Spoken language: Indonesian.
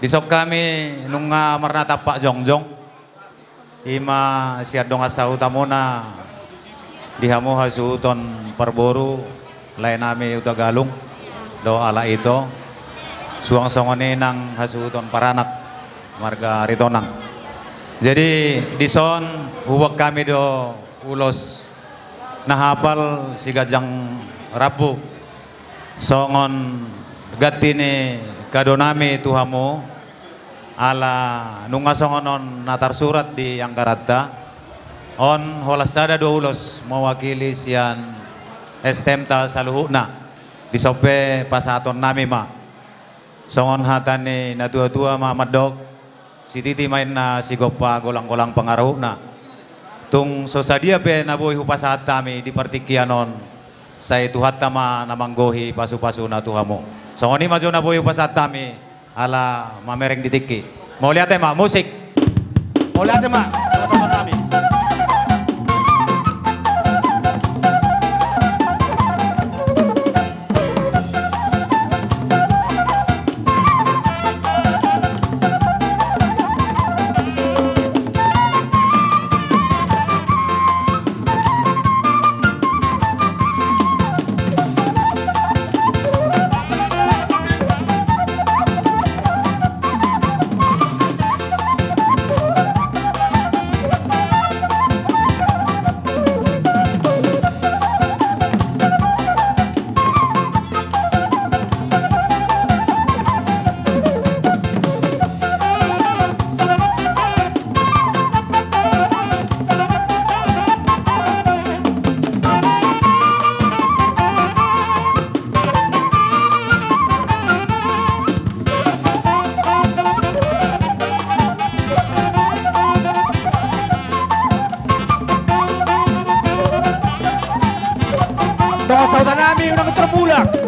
Disok kami nung marnata Pak Jongjong, ima siadong asa utamona dihamu hasuton perboru lain nami utagalung do ala ito suang songone nang hasuton paranak marga ritonang. Jadi dison huwag kami do ulos nahapal si gajang rabu songon gatini kadonami tuhamu ala nunga songonon natar surat di Angkarata on holasada do ulos mewakili sian estemta saluhuna disope pasaton nami ma songon hatani na tua-tua ma madok si titi main na si gopa golang-golang pengaruhna tung sosadia pe nabuhi hupasat kami di partikianon say tuhat tama namanggohi pasu-pasu na tuhamo songon ni majo nabuhi hupasat kami ala mamereng ditiki mau lihat ma musik mau lihat ma contoh kami Sautan namin unang terpulang